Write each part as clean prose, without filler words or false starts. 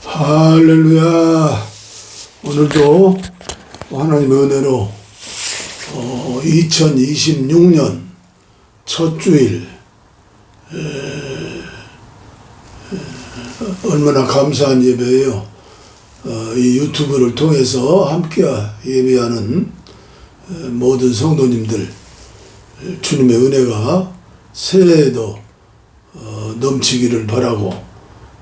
할렐루야. 오늘도 하나님의 은혜로 2026년 첫 주일 얼마나 감사한 예배예요. 이 유튜브를 통해서 함께 예배하는 모든 성도님들, 주님의 은혜가 새해에도 넘치기를 바라고,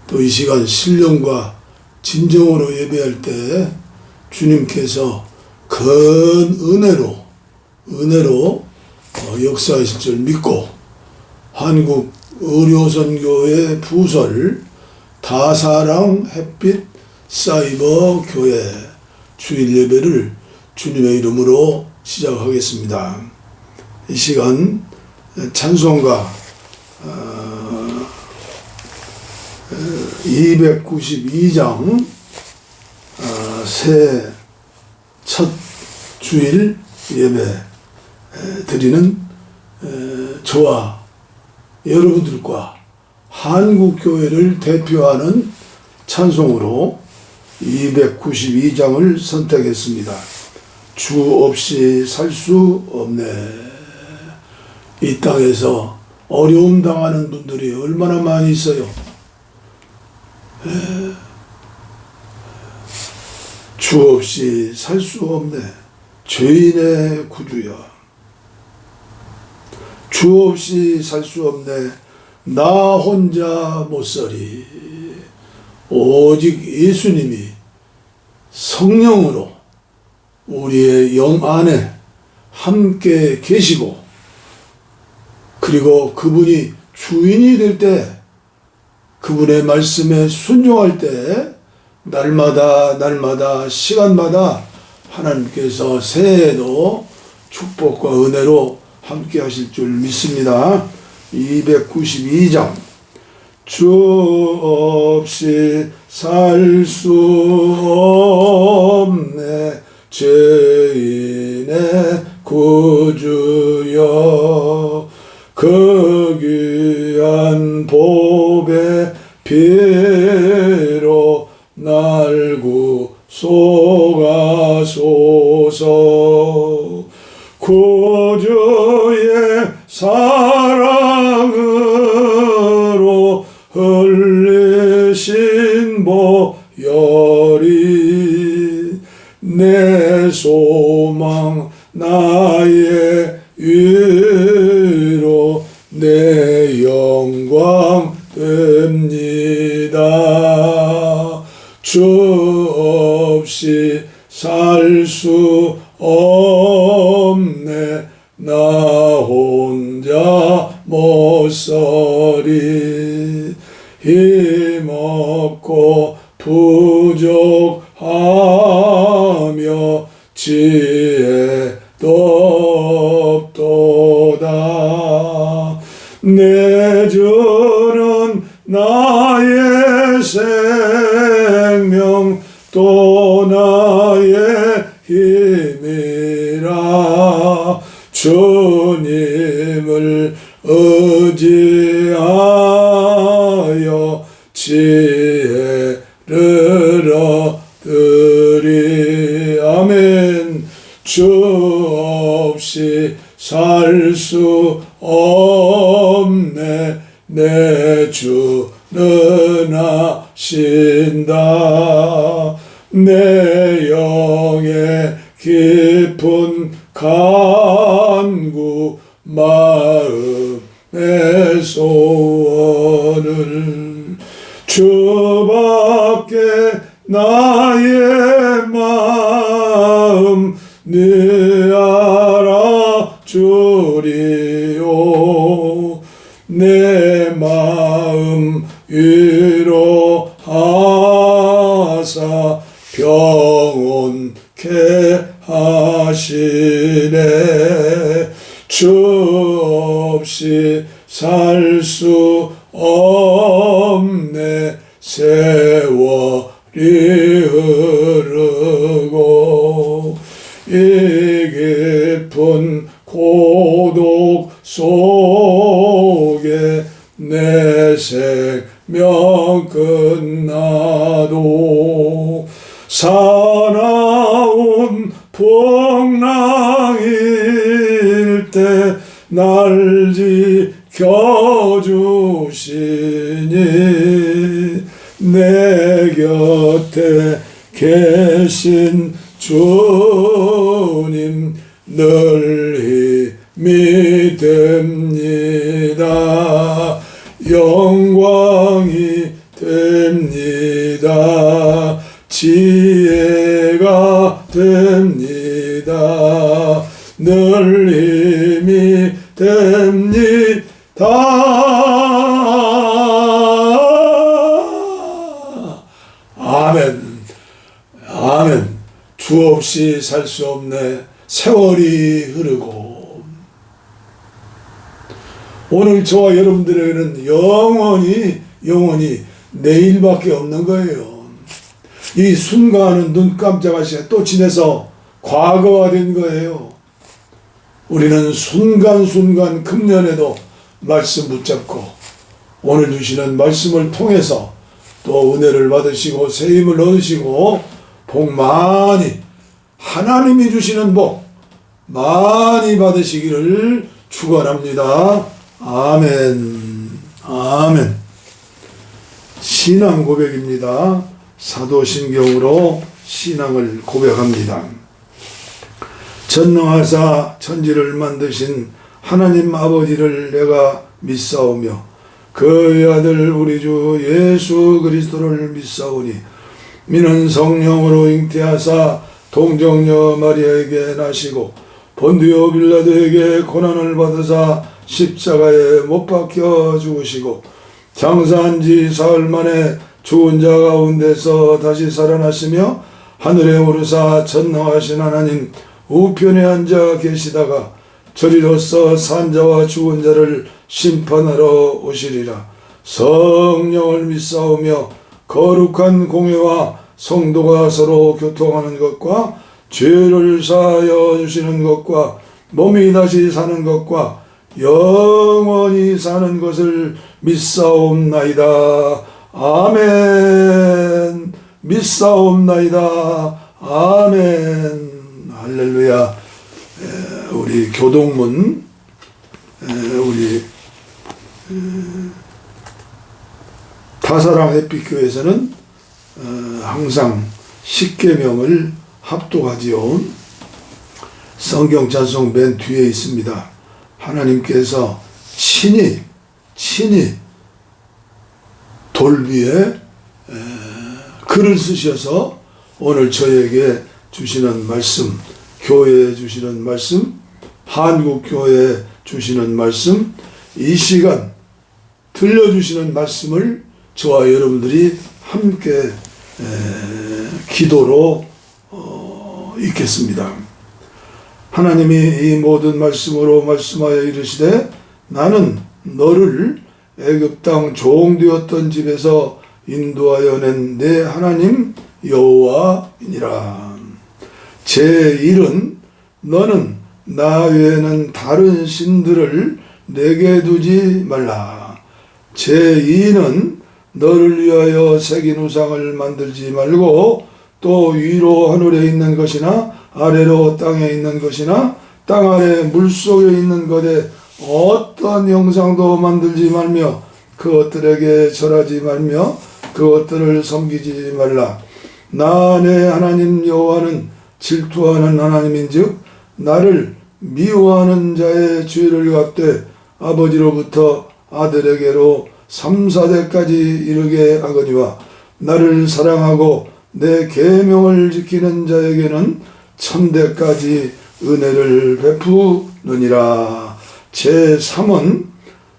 또 이 시간 신령과 진정으로 예배할 때 주님께서 큰 은혜로 역사하실 줄 믿고, 한국 의료선교회 부설 다사랑 햇빛 사이버 교회 주일 예배를 주님의 이름으로 시작하겠습니다. 이 시간 찬송가 292장 새 첫 주일 예배 드리는 저와 여러분들과 한국교회를 대표하는 찬송으로 292장을 선택했습니다. 주 없이 살 수 없네. 이 땅에서 어려움 당하는 분들이 얼마나 많이 있어요. 주 없이 살 수 없네. 죄인의 구주야. 주 없이 살 수 없네. 나 혼자 못살이. 오직 예수님이 성령으로 우리의 영 안에 함께 계시고, 그리고 그분이 주인이 될 때, 그분의 말씀에 순종할 때 날마다 시간마다 하나님께서 새해에도 축복과 은혜로 함께 하실 줄 믿습니다. 292장 주 없이 살 수 없네. 죄인의 구주여. 그 귀한 보배 피로 날 구속하소서. 구주의 사랑으로 흘리신 보혈이 내 소망 나의 위로 내 영광 됩니다. 주 없이 살 수 없네. 나 혼자 못살이. 힘없고 부족하며 지혜도 없도다. 내 주는 나의 생명 또 나의 힘이라. 주님을 의지하여 지혜를 얻으리. 아멘. 주 없이 살 수 없네. 내 주는 하신다. 내 영의 깊은 간구 마음의 소원을 주밖에 나의 마음 네 알아주리오. 내 마음 위로하사 평온케 하시네. 주 없이 살 수 없네. 세월이 흐르고 이 깊은 고독 속에 내 생명 끝나 나도 사나운 풍랑일 때 날 지켜주시니 내 곁에 계신 주님 늘 힘이 됩니다. 영광이 됩니다. 지혜가 됩니다. 늘 힘이 됩니다. 아멘. 아멘. 주 없이 살 수 없네. 세월이 흐르고 오늘 저와 여러분들에게는 영원히 내일밖에 없는 거예요. 이 순간은 눈 깜짝할 시간 또 지내서 과거가 된 거예요. 우리는 순간순간 금년에도 말씀 붙잡고 오늘 주시는 말씀을 통해서 또 은혜를 받으시고 새 힘을 얻으시고 복 많이 하나님이 주시는 복 많이 받으시기를 축원합니다. 아멘. 아멘. 신앙 고백입니다. 사도신경으로 신앙을 고백합니다. 전능하사 천지를 만드신 하나님 아버지를 내가 믿사오며 그의 아들 우리 주 예수 그리스도를 믿사오니 이는 성령으로 잉태하사 동정녀 마리아에게 나시고 본디오 빌라도에게 고난을 받으사 십자가에 못 박혀 죽으시고 장사한 지 사흘 만에 죽은 자 가운데서 다시 살아나시며 하늘에 오르사 전능하신 하나님 우편에 앉아 계시다가 저리로서 산자와 죽은 자를 심판하러 오시리라. 성령을 믿사오며 거룩한 공회와 성도가 서로 교통하는 것과 죄를 사하여 주시는 것과 몸이 다시 사는 것과 영원히 사는 것을 믿사옵나이다. 아멘. 믿사옵나이다. 아멘. 할렐루야. 우리 교동문 우리 다사랑 햇빛교회에서는 항상 십계명을 합독하지요. 성경 찬송 맨 뒤에 있습니다. 하나님께서 친히 돌 위에 글을 쓰셔서 오늘 저에게 주시는 말씀, 교회에 주시는 말씀, 한국교회에 주시는 말씀, 이 시간 들려주시는 말씀을 저와 여러분들이 함께 기도로 읽겠습니다. 하나님이 이 모든 말씀으로 말씀하여 이르시되 나는 너를 애굽 땅 종되었던 집에서 인도하여 낸 내 하나님 여호와이니라. 제1은 너는 나 외에는 다른 신들을 내게 두지 말라. 제2는 너를 위하여 새긴 우상을 만들지 말고 또 위로 하늘에 있는 것이나 아래로 땅에 있는 것이나 땅 아래 물속에 있는 것에 어떤 형상도 만들지 말며 그것들에게 절하지 말며 그것들을 섬기지 말라. 나 내 하나님 여호와는 질투하는 하나님인즉 나를 미워하는 자의 죄를 갚되 아버지로부터 아들에게로 3, 4대까지 이르게 하거니와 나를 사랑하고 내 계명을 지키는 자에게는 1000대까지 은혜를 베푸느니라. 제3은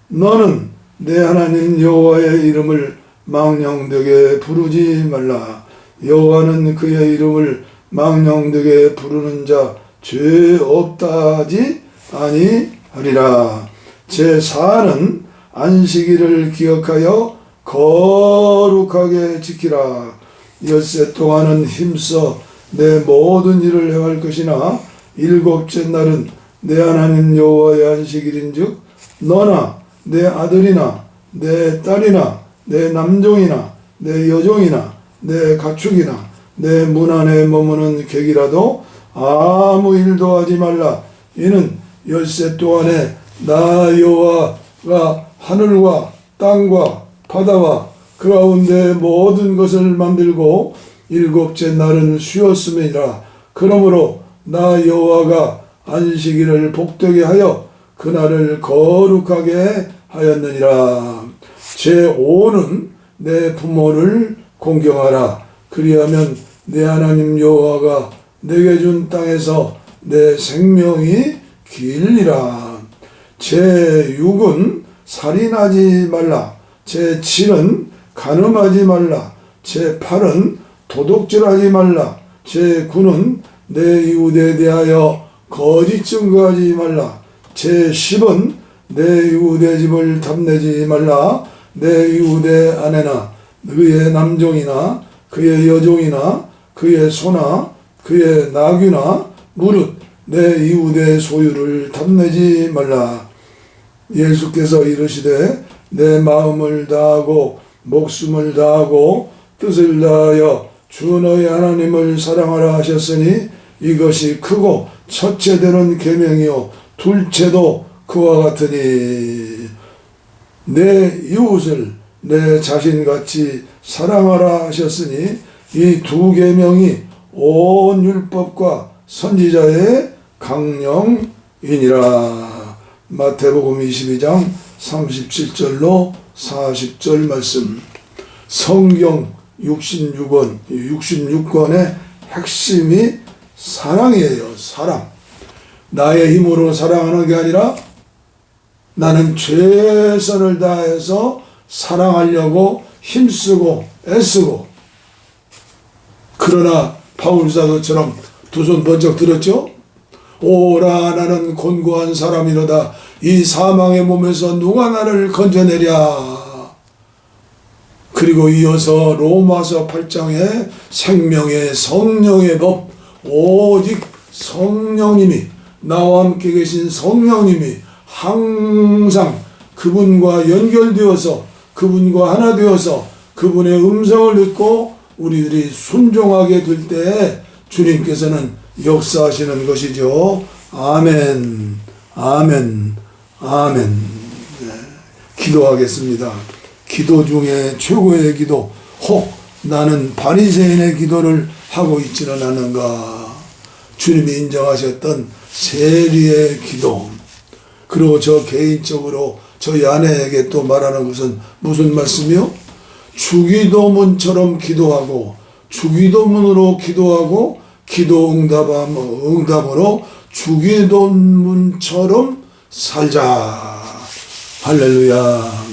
너는 내 하나님 여호와의 이름을 망령되게 부르지 말라. 여호와는 그의 이름을 망령되게 부르는 자 죄 없다 하지 아니하리라. 제4는 안식일을 기억하여 거룩하게 지키라. 엿새 동안은 힘써 내 모든 일을 행할 것이나 일곱째 날은 내 하나님 여호와의 안식일인즉 너나 내 아들이나 내 딸이나 내 남종이나 내 여종이나 내 가축이나 내 문 안에 머무는 객이라도 아무 일도 하지 말라. 이는 엿새 동안에 나 여호와가 하늘과 땅과 바다와 그 가운데 모든 것을 만들고 일곱째 날은 쉬었음이라. 그러므로 나 여호와가 안식일을 복되게 하여 그날을 거룩하게 하였느니라. 제5는 내 부모를 공경하라. 그리하면 내 하나님 여호와가 내게 준 땅에서 내 생명이 길리라. 제6은 살인하지 말라. 제7은 간음하지 말라. 제8은 도둑질하지 말라. 제9는 내 이웃에 대하여 거짓 증거하지 말라. 제10은 내 이웃의 집을 탐내지 말라. 내 이웃의 아내나 그의 남종이나 그의 여종이나 그의 소나 그의 나귀나 무릇 내 이웃의 소유를 탐내지 말라. 예수께서 이르시되 내 마음을 다하고 목숨을 다하고 뜻을 다하여 주 너희 하나님을 사랑하라 하셨으니 이것이 크고 첫째 되는 계명이요 둘째도 그와 같으니 내 이웃을 내 자신같이 사랑하라 하셨으니 이 두 계명이 온 율법과 선지자의 강령이니라. 마태복음 22장 37절로 40절 말씀. 성경 66권의 핵심이 사랑이에요. 사랑. 나의 힘으로 사랑하는 게 아니라 나는 최선을 다해서 사랑하려고 힘쓰고 애쓰고. 그러나 바울사도처럼 두 손 번쩍 들었죠. 오라 나는 곤고한 사람이로다. 이 사망의 몸에서 누가 나를 건져내랴. 그리고 이어서 로마서 8장에 생명의 성령의 법, 오직 성령님이, 나와 함께 계신 성령님이 항상 그분과 연결되어서 그분과 하나 되어서 그분의 음성을 듣고 우리들이 순종하게 될 때 주님께서는 역사하시는 것이죠. 아멘, 아멘, 아멘. 네. 기도하겠습니다. 기도 중에 최고의 기도, 혹 나는 바리새인의 기도를 하고 있지는 않은가. 주님이 인정하셨던 세리의 기도. 그리고 저 개인적으로 저희 아내에게 또 말하는 것은 무슨 말씀이요? 주기도문처럼 기도하고 주기도문으로 기도하고 기도 응답으로 주기도문처럼 살자. 할렐루야.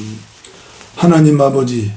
하나님 아버지,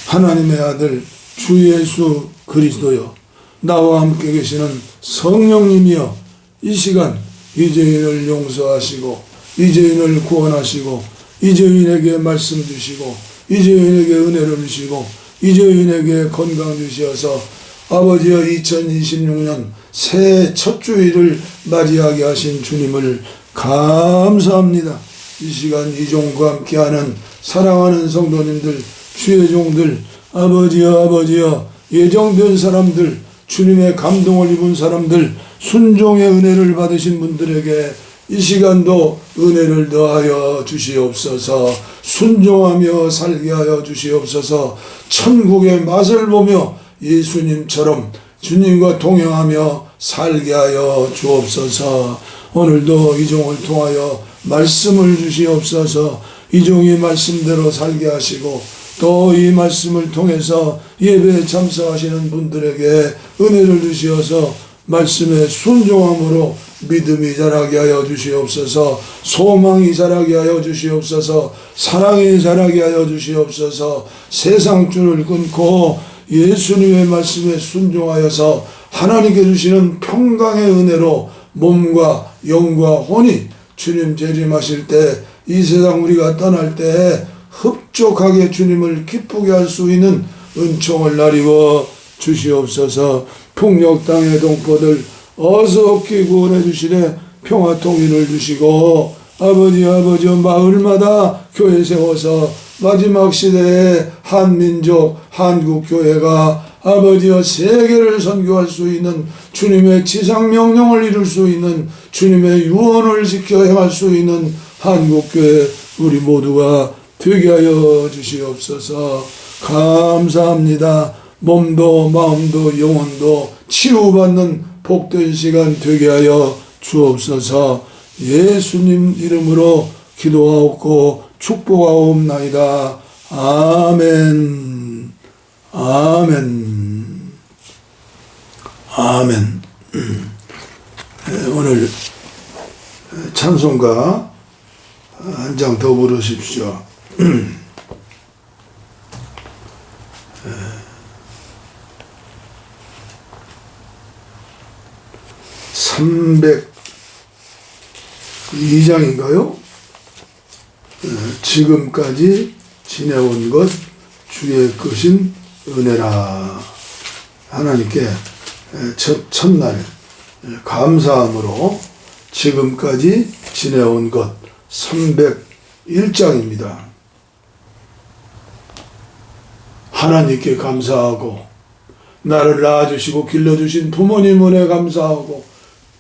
하나님의 아들 주 예수 그리스도여, 나와 함께 계시는 성령님이여, 이 시간 이 죄인을 용서하시고 이 죄인을 구원하시고 이 죄인에게 말씀 주시고 이 죄인에게 은혜를 주시고 이 죄인에게 건강 주시어서 아버지여 2026년 새해 첫 주일을 맞이하게 하신 주님을 감사합니다. 이 시간 이 종과 함께하는 사랑하는 성도님들, 주의 종들, 아버지여 예정된 사람들, 주님의 감동을 입은 사람들, 순종의 은혜를 받으신 분들에게 이 시간도 은혜를 더하여 주시옵소서. 순종하며 살게 하여 주시옵소서. 천국의 맛을 보며 예수님처럼 주님과 동행하며 살게 하여 주옵소서. 오늘도 이 종을 통하여 말씀을 주시옵소서. 이 종이 말씀대로 살게 하시고 또 이 말씀을 통해서 예배에 참석하시는 분들에게 은혜를 주시어서 말씀에 순종함으로 믿음이 자라게 하여 주시옵소서. 소망이 자라게 하여 주시옵소서. 사랑이 자라게 하여 주시옵소서. 세상 줄을 끊고 예수님의 말씀에 순종하여서 하나님께 주시는 평강의 은혜로 몸과 영과 혼이 주님 재림하실 때, 이 세상 우리가 떠날 때 흡족하게 주님을 기쁘게 할 수 있는 은총을 나리워 주시옵소서. 풍력 땅의 동포들 어서옵게 구원해 주시되 평화 통일을 주시고 아버지 마을마다 교회 세워서 마지막 시대에 한민족, 한국교회가 아버지여 세계를 선교할 수 있는 주님의 지상명령을 이룰 수 있는 주님의 유언을 지켜 행할 수 있는 한국교회 우리 모두가 되게 하여 주시옵소서. 감사합니다. 몸도 마음도 영혼도 치유받는 복된 시간 되게 하여 주옵소서. 예수님 이름으로 기도하옵고 축복하옵나이다. 아멘. 아멘. 아멘. 오늘 찬송가 한 장 더 부르십시오. 302장인가요? 지금까지 지내온 것 주의 크신 은혜라. 하나님께 첫날 감사함으로 지금까지 지내온 것 301장입니다. 하나님께 감사하고 나를 낳아주시고 길러주신 부모님 은혜 감사하고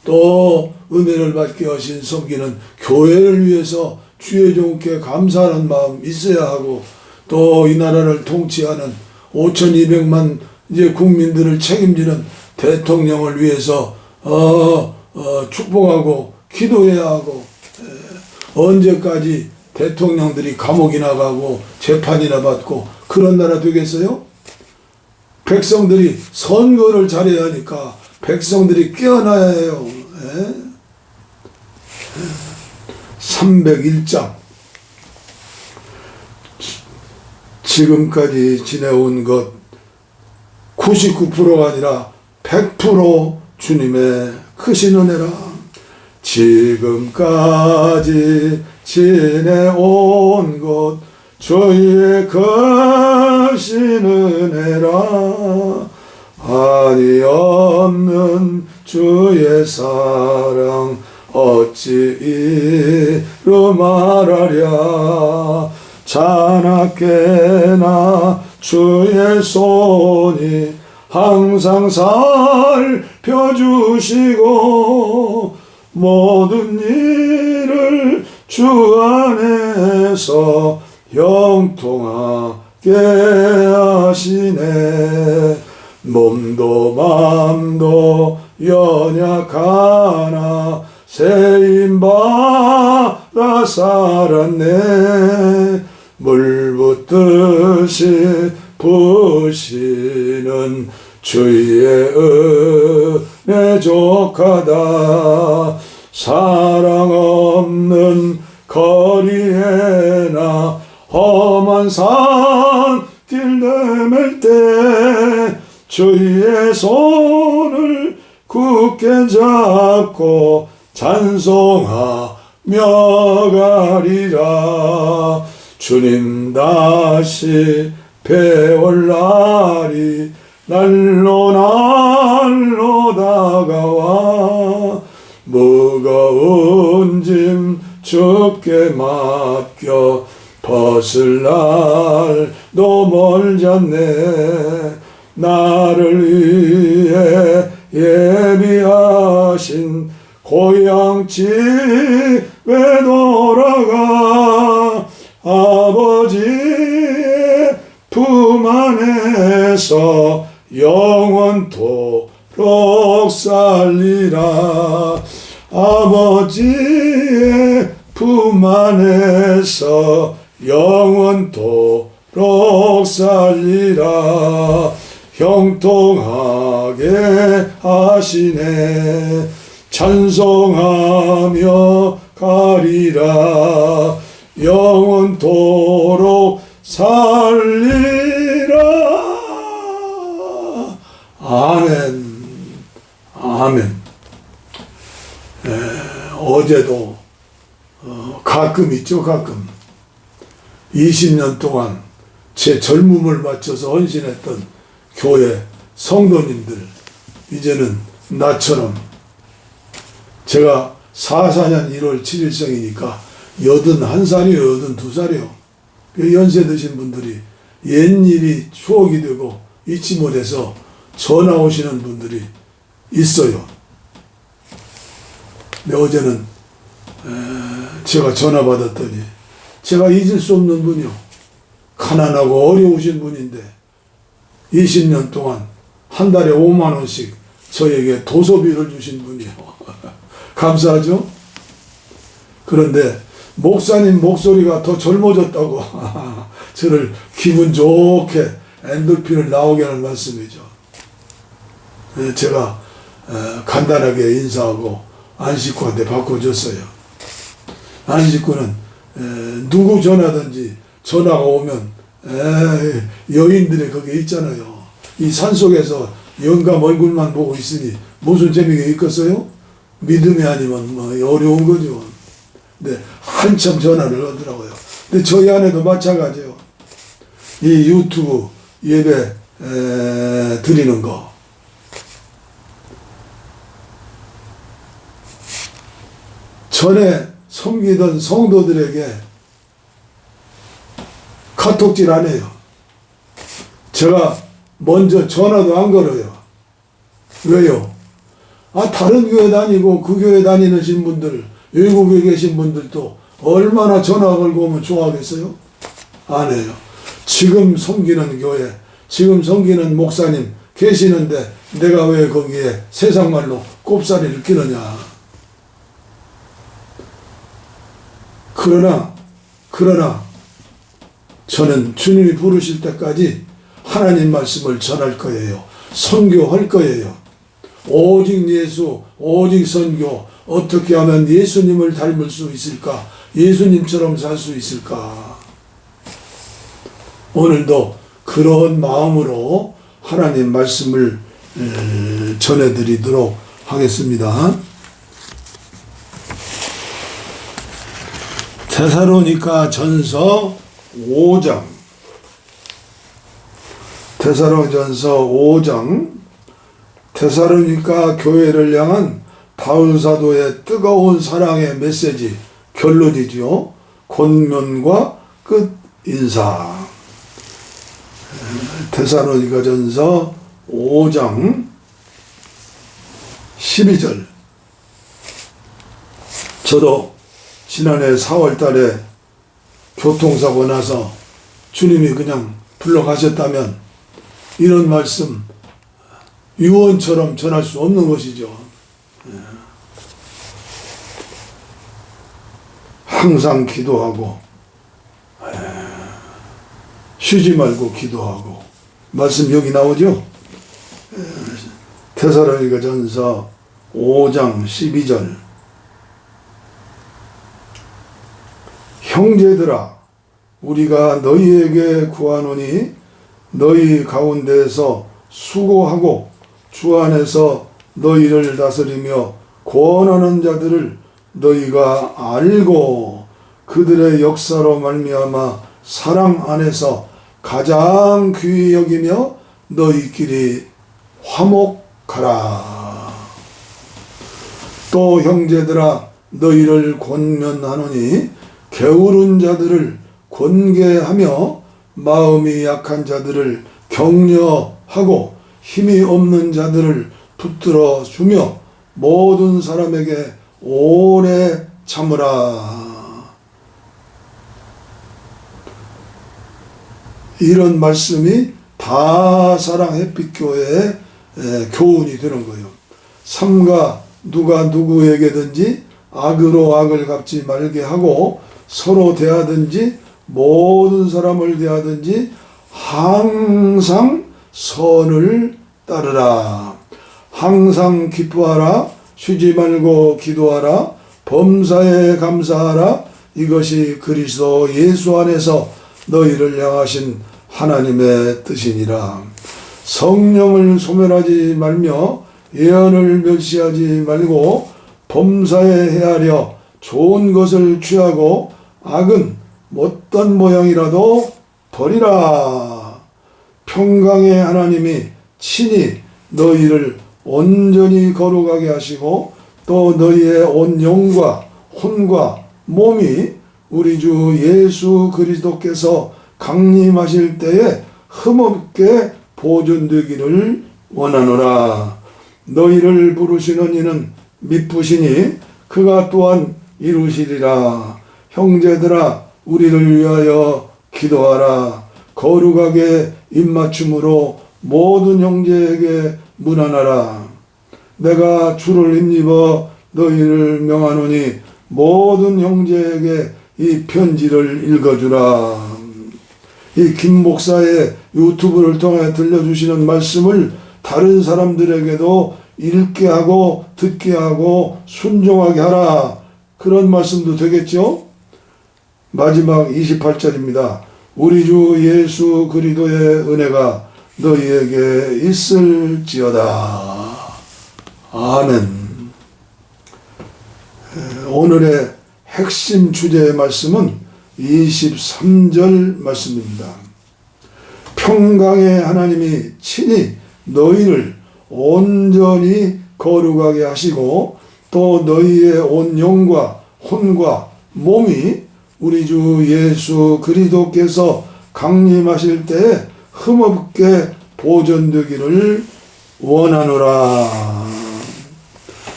또 은혜를 받게 하신 섬기는 교회를 위해서 주의 종께 감사하는 마음 있어야 하고 또 이 나라를 통치하는 5,200만 이제 국민들을 책임지는 대통령을 위해서 축복하고 기도해야 하고 언제까지 대통령들이 감옥이나 가고 재판이나 받고 그런 나라 되겠어요? 백성들이 선거를 잘해야 하니까 백성들이 깨어나야 해요. 301장 지금까지 지내온 것 99%가 아니라 100% 주님의 크신 은혜라. 지금까지 지내온 것 주의 크신 은혜라. 한이 없는 주의 사랑 어찌 이루 말하랴. 자나깨나 주의 손이 항상 살펴주시고 모든 일을 주 안에서 형통하게 하시네. 몸도 맘도 연약하나 세임받아 살았네. 물붓듯이 부시는 주의 은혜 족하다. 사랑 없는 거리에나 험한 산길 내맬 때 주의 손을 굳게 잡고 찬송하며 가리라. 주님 다시 배올 날이 날로 날로 다가와 무거운 짐 주께 맡겨 벗을 날도 멀잖네. 나를 위해 예비하신 고향 집에 돌아가 아버지의 품 안에서 영원토록 살리라. 아버지의 품 안에서 영원토록 살리라. 형통하게 하시네. 찬송하며 가리라. 영원토록 살리라. 아멘. 아멘. 어제도 가끔 있죠. 가끔 20년 동안 제 젊음을 바쳐서 헌신했던 교회 성도님들 이제는 나처럼 제가 44년 1월 7일생이니까 81살이요 82살이요 연세 드신 분들이 옛일이 추억이 되고 잊지 못해서 전화 오시는 분들이 있어요. 근데 어제는 제가 전화 받았더니 제가 잊을 수 없는 분이요. 가난하고 어려우신 분인데 20년 동안 한 달에 5만 원씩 저에게 도서비를 주신 분이에요. 감사하죠? 그런데 목사님 목소리가 더 젊어졌다고 저를 기분 좋게 엔돌핀을 나오게 하는 말씀이죠. 제가 간단하게 인사하고 안식구한테 바꿔줬어요. 안식구는 누구 전화든지 전화가 오면 여인들이 거기 있잖아요. 이 산속에서 영감 얼굴만 보고 있으니 무슨 재미가 있겠어요? 믿음이 아니면 뭐 어려운 거죠. 근데 한참 전화를 하더라고요. 근데 저희 아내도 마찬가지예요. 이 유튜브 예배 드리는 거 전에 섬기던 성도들에게 카톡질 안 해요. 제가 먼저 전화도 안 걸어요. 왜요? 다른 교회 다니고 그 교회 다니는 분들, 외국에 계신 분들도 얼마나 전화 걸고 오면 좋아하겠어요? 안 해요. 지금 섬기는 교회, 지금 섬기는 목사님 계시는데 내가 왜 거기에 세상 말로 꼽사리를 끼느냐. 그러나 저는 주님이 부르실 때까지 하나님 말씀을 전할 거예요. 선교할 거예요. 오직 예수, 오직 선교, 어떻게 하면 예수님을 닮을 수 있을까? 예수님처럼 살 수 있을까? 오늘도 그런 마음으로 하나님 말씀을 전해드리도록 하겠습니다. 데살로니가 전서 5장 데살로니전서 5장 데살로니가 교회를 향한 바울 사도의 뜨거운 사랑의 메시지 결론이지요. 권면과 끝 인사. 데살로니가전서 5장 12절. 저도 지난해 4월 달에 교통사고 나서 주님이 그냥 불러가셨다면 이런 말씀 유언처럼 전할 수 없는 것이죠. 항상 기도하고 쉬지 말고 기도하고 말씀 여기 나오죠. 데살로니가전서 5장 12절. 형제들아 우리가 너희에게 구하노니 너희 가운데에서 수고하고 주 안에서 너희를 다스리며 권하는 자들을 너희가 알고 그들의 역사로 말미암아 사랑 안에서 가장 귀히 여기며 너희끼리 화목하라. 또 형제들아 너희를 권면하노니 게으른 자들을 권계하며 마음이 약한 자들을 격려하고 힘이 없는 자들을 붙들어 주며 모든 사람에게 오래 참으라. 이런 말씀이 다 사랑 햇빛교회의 교훈이 되는 거예요. 삼가 누가 누구에게든지 악으로 악을 갚지 말게 하고 서로 대하든지 모든 사람을 대하든지 항상 선을 따르라. 항상 기뻐하라. 쉬지 말고 기도하라. 범사에 감사하라. 이것이 그리스도 예수 안에서 너희를 향하신 하나님의 뜻이니라. 성령을 소멸하지 말며 예언을 멸시하지 말고 범사에 헤아려 좋은 것을 취하고 악은 어떤 모양이라도 버리라. 평강의 하나님이 친히 너희를 온전히 거룩하게 하시고 또 너희의 온 영과 혼과 몸이 우리 주 예수 그리스도께서 강림하실 때에 흠없게 보존되기를 원하노라. 너희를 부르시는 이는 미쁘시니 그가 또한 이루시리라. 형제들아, 우리를 위하여 기도하라. 거룩하게 입맞춤으로 모든 형제에게 문안하라. 내가 주를 힘입어 너희를 명하노니 모든 형제에게 이 편지를 읽어주라. 이 김 목사의 유튜브를 통해 들려주시는 말씀을 다른 사람들에게도 읽게 하고 듣게 하고 순종하게 하라. 그런 말씀도 되겠죠? 마지막 28절입니다. 우리 주 예수 그리스도의 은혜가 너희에게 있을지어다. 아멘. 오늘의 핵심 주제의 말씀은 23절 말씀입니다. 평강의 하나님이 친히 너희를 온전히 거룩하게 하시고 또 너희의 온 영과 혼과 몸이 우리 주 예수 그리스도께서 강림하실 때에 흠없게 보존되기를 원하노라.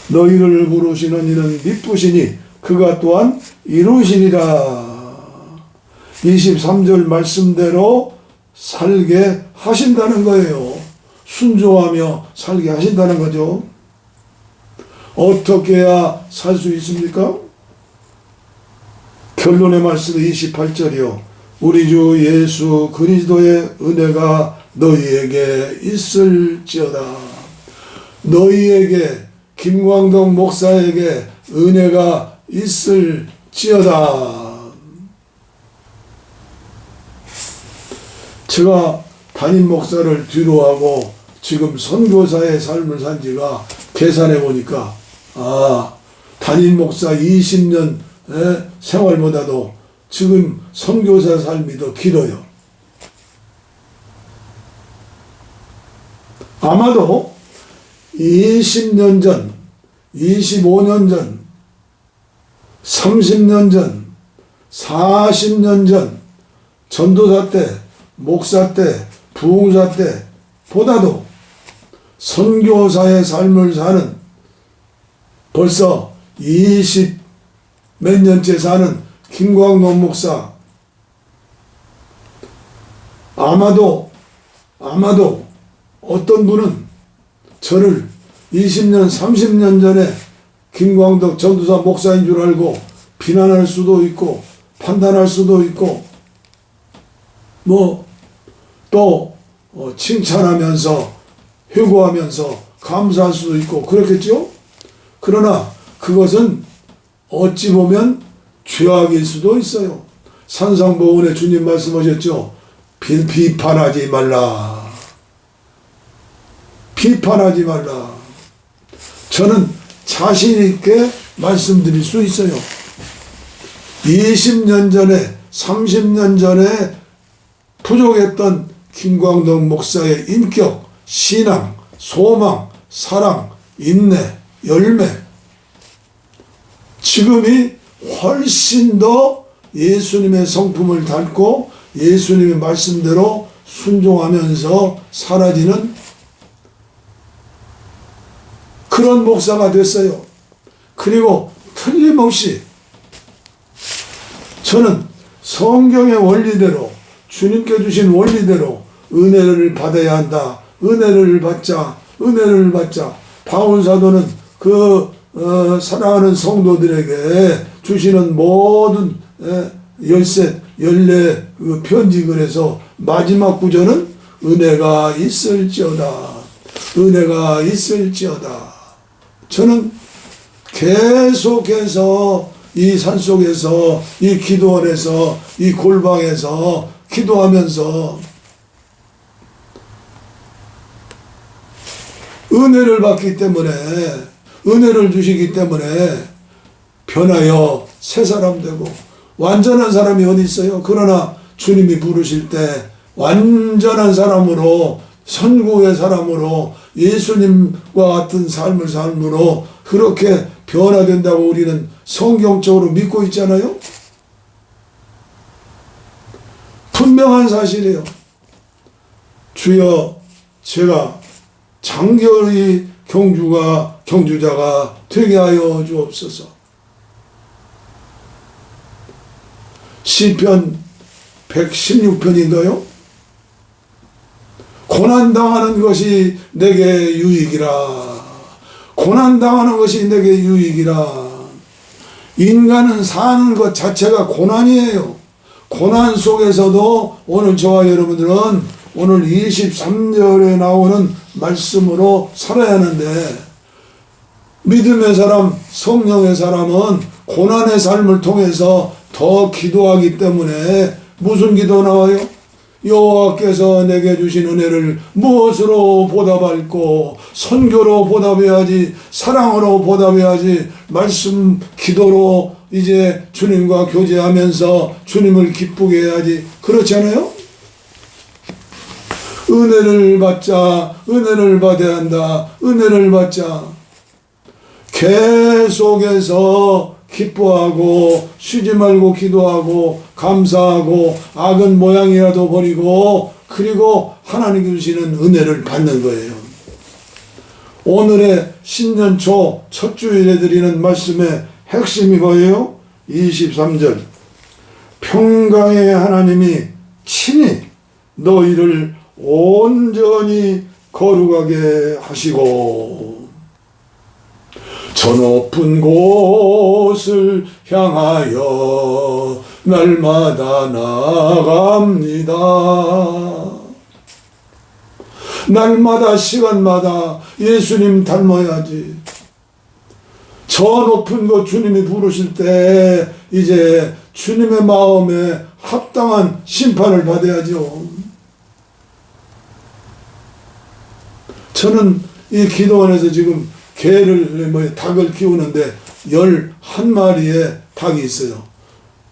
너희를 부르시는 이는 미쁘시니 그가 또한 이루시리라. 23절 말씀대로 살게 하신다는 거예요. 순종하며 살게 하신다는 거죠. 어떻게 해야 살 수 있습니까? 결론의 말씀 28절이요. 우리 주 예수 그리스도의 은혜가 너희에게 있을지어다. 너희에게, 김광덕 목사에게 은혜가 있을지어다. 제가 담임 목사를 뒤로 하고 지금 선교사의 삶을 산 지가 계산해 보니까 담임 목사 20년 생활보다도 지금 선교사 삶이 더 길어요. 아마도 20년 전, 25년 전, 30년 전, 40년 전 전도사 때, 목사 때, 부흥사 때 보다도 선교사의 삶을 사는 벌써 20 몇 년째 사는 김광덕 목사, 아마도 어떤 분은 저를 20년, 30년 전에 김광덕 전도사 목사인 줄 알고 비난할 수도 있고 판단할 수도 있고 또 칭찬하면서 회고하면서 감사할 수도 있고 그렇겠죠? 그러나 그것은 어찌 보면 죄악일 수도 있어요. 산상보훈에 주님 말씀하셨죠. 비판하지 말라. 비판하지 말라. 저는 자신 있게 말씀드릴 수 있어요. 20년 전에 30년 전에 부족했던 김광덕 목사의 인격, 신앙, 소망, 사랑, 인내, 열매, 지금이 훨씬 더 예수님의 성품을 닮고 예수님의 말씀대로 순종하면서 사라지는 그런 목사가 됐어요. 그리고 틀림없이 저는 성경의 원리대로, 주님께 주신 원리대로 은혜를 받아야 한다. 은혜를 받자. 바울 사도는 사랑하는 성도들에게 주시는 모든 14 편지글에서 마지막 구절은 은혜가 있을지어다. 은혜가 있을지어다. 저는 계속해서 이 산속에서, 이 기도원에서, 이 골방에서 기도하면서 은혜를 받기 때문에, 은혜를 주시기 때문에 변하여 새 사람 되고, 완전한 사람이 어디 있어요? 그러나 주님이 부르실 때 완전한 사람으로, 선구의 사람으로, 예수님과 같은 삶으로 그렇게 변화된다고 우리는 성경적으로 믿고 있잖아요. 분명한 사실이에요. 주여, 제가 장결의 경주자가 되게 하여 주옵소서. 시편 116편인가요? 고난당하는 것이 내게 유익이라. 고난당하는 것이 내게 유익이라. 인간은 사는 것 자체가 고난이에요. 고난 속에서도 오늘 저와 여러분들은 오늘 23절에 나오는 말씀으로 살아야 하는데, 믿음의 사람, 성령의 사람은 고난의 삶을 통해서 더 기도하기 때문에 무슨 기도 나와요? 여호와께서 내게 주신 은혜를 무엇으로 보답할꼬? 선교로 보답해야지, 사랑으로 보답해야지, 말씀 기도로 이제 주님과 교제하면서 주님을 기쁘게 해야지. 그렇지 않아요? 은혜를 받자, 은혜를 받아야 한다, 은혜를 받자. 계속해서 기뻐하고 쉬지 말고 기도하고 감사하고 악은 모양이라도 버리고, 그리고 하나님께 주시는 은혜를 받는 거예요. 오늘의 신년 초 첫 주일에 드리는 말씀의 핵심이 뭐예요? 23절. 평강의 하나님이 친히 너희를 온전히 거룩하게 하시고 저 높은 곳을 향하여 날마다 나아갑니다. 날마다 시간마다 예수님 닮아야지. 저 높은 곳 주님이 부르실 때 이제 주님의 마음에 합당한 심판을 받아야죠. 저는 이 기도원에서 지금 닭을 키우는데 11마리의 닭이 있어요.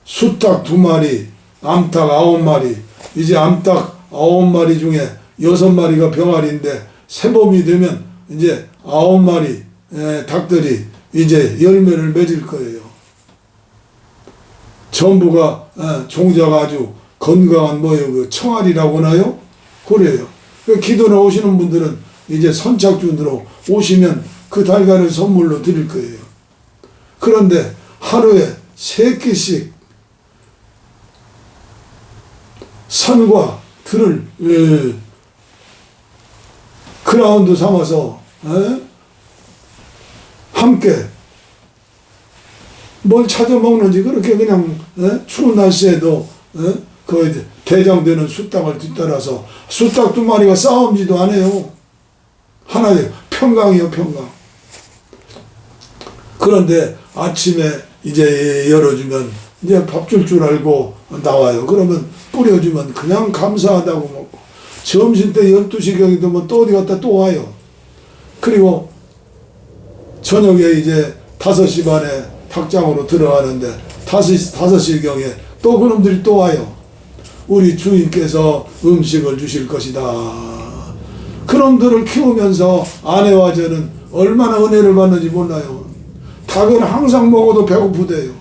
수탉 2마리, 암탉 9마리. 이제 암탉 9마리 중에 6마리가 병아리인데 새봄이 되면 이제 9마리 닭들이 이제 열매를 맺을 거예요. 전부가 종자가 아주 건강한 그 청알이라고 하나요? 그래요. 기도에 오시는 분들은 이제 선착순으로 오시면 그 달걀을 선물로 드릴 거예요. 그런데 하루에 3끼씩 산과 들을 그라운드 삼아서 함께 뭘 찾아 먹는지 그렇게 그냥 추운 날씨에도 그 대장되는 수탉을 뒤따라서 수탉 2마리가 싸움지도 안 해요. 하나님 평강이요, 평강. 그런데 아침에 이제 열어주면 이제 밥 줄 줄 알고 나와요. 그러면 뿌려주면 그냥 감사하다고 먹고, 점심 때 12시경이 되면 또 어디 갔다 또 와요. 그리고 저녁에 이제 5시 반에 닭장으로 들어가는데 5시경에 또 그놈들이 또 와요. 우리 주인께서 음식을 주실 것이다. 그놈들을 키우면서 아내와 저는 얼마나 은혜를 받는지 몰라요. 닭은 항상 먹어도 배고프대요.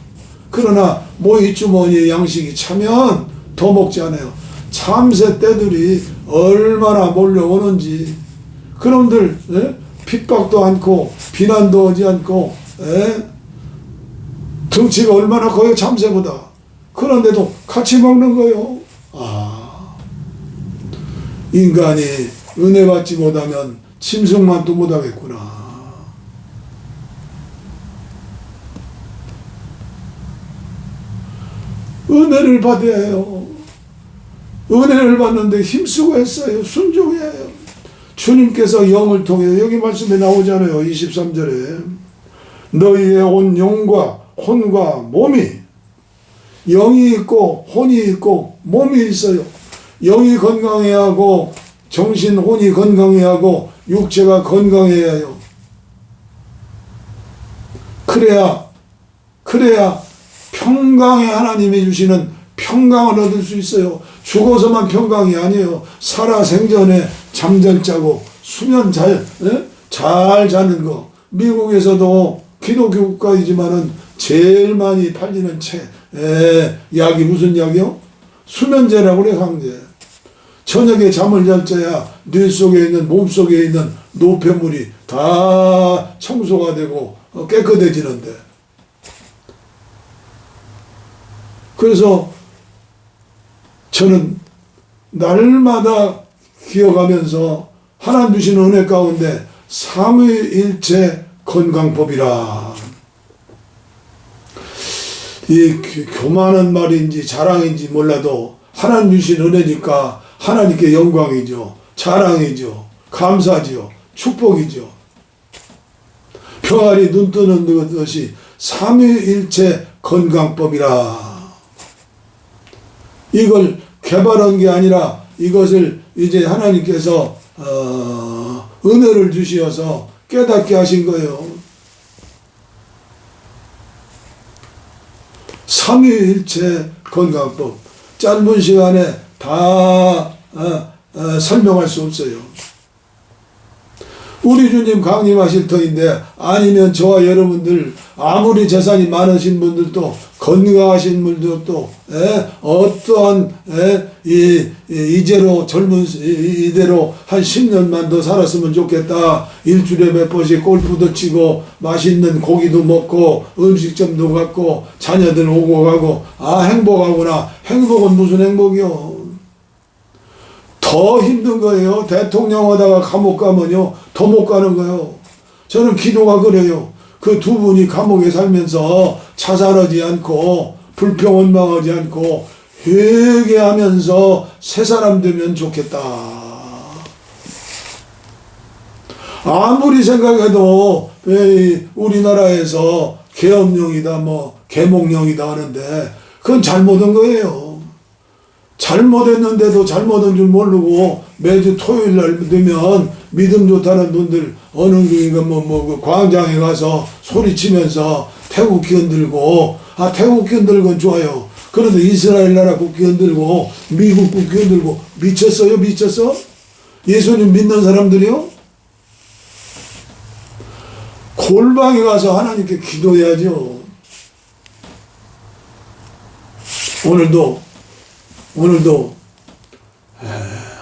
그러나 모이주머니에 양식이 차면 더 먹지 않아요. 참새 떼들이 얼마나 몰려오는지. 그놈들 핍박도 않고 비난도 하지 않고 덩치가 얼마나 커요, 참새보다. 그런데도 같이 먹는 거예요. 인간이 은혜 받지 못하면 짐승만 또 못하겠구나. 은혜를 받아야 해요. 은혜를 받는데 힘쓰고 했어요. 순종해요. 주님께서 영을 통해, 여기 말씀에 나오잖아요. 23절에 너희의 온 영과 혼과 몸이, 영이 있고 혼이 있고 몸이 있어요. 영이 건강해야 하고 정신, 혼이 건강해야 하고 육체가 건강해야 해요. 그래야 평강의 하나님이 주시는 평강을 얻을 수 있어요. 죽어서만 평강이 아니에요. 살아 생전에 잠잘 자고 수면 잘 자는 거. 미국에서도 기독교 국가이지만은 제일 많이 팔리는 약이 무슨 약이요? 수면제라고 그래, 상제. 저녁에 잠을 잘 자야 뇌 속에 있는, 몸 속에 있는 노폐물이 다 청소가 되고 깨끗해지는데. 그래서 저는 날마다 기억하면서 하나님 주시는 은혜 가운데 삼위일체 건강법이라. 이 교만한 말인지 자랑인지 몰라도 하나님 주신 은혜니까 하나님께 영광이죠. 자랑이죠. 감사지요. 축복이죠. 평안이 눈 뜨는 것이 삼위일체 건강법이라. 이걸 개발한 게 아니라 이것을 이제 하나님께서 은혜를 주시어서 깨닫게 하신 거예요. 삼위일체 건강법. 짧은 시간에 다 설명할 수 없어요. 우리 주님 강림하실 터인데, 아니면 저와 여러분들 아무리 재산이 많으신 분들도 건강하신 분들도 어떠한 이제로 젊은 이대로 한 10년만 더 살았으면 좋겠다. 일주일에 몇 번씩 골프도 치고 맛있는 고기도 먹고 음식점도 갔고 자녀들 오고 가고, 아 행복하구나. 행복은 무슨 행복이요. 더 힘든 거예요. 대통령 하다가 감옥 가면요 더 못 가는 거예요. 저는 기도가 그래요. 그 두 분이 감옥에 살면서 자살하지 않고 불평 원망하지 않고 회개하면서 새 사람 되면 좋겠다. 아무리 생각해도 우리나라에서 계엄령이다 뭐 계몽령이다 하는데 그건 잘못한 거예요. 잘못했는데도 잘못한 줄 모르고 매주 토요일 날 되면 믿음 좋다는 분들 어느 그 광장에 가서 소리치면서 태국기 흔들고, 아 태국기 흔들건 건 좋아요. 그런데 이스라엘 나라 국기 흔들고 미국 국기 흔들고 미쳤어요? 미쳤어? 예수님 믿는 사람들이요? 골방에 가서 하나님께 기도해야죠. 오늘도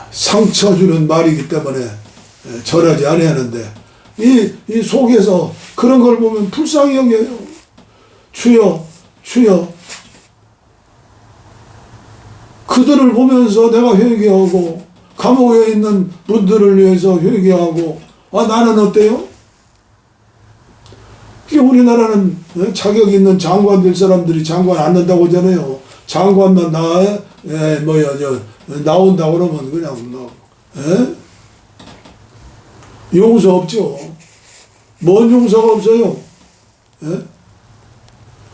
상처 주는 말이기 때문에 절하지 않아야 하는데, 이 속에서 그런 걸 보면 불쌍히 여겨요. 주여, 주여. 그들을 보면서 내가 회개하고, 감옥에 있는 분들을 위해서 회개하고, 아, 나는 어때요? 우리나라는 자격 있는 장관 될 사람들이 장관 안 된다고 하잖아요. 장관만 나온다 그러면 그냥 용서 없죠. 뭔 용서가 없어요.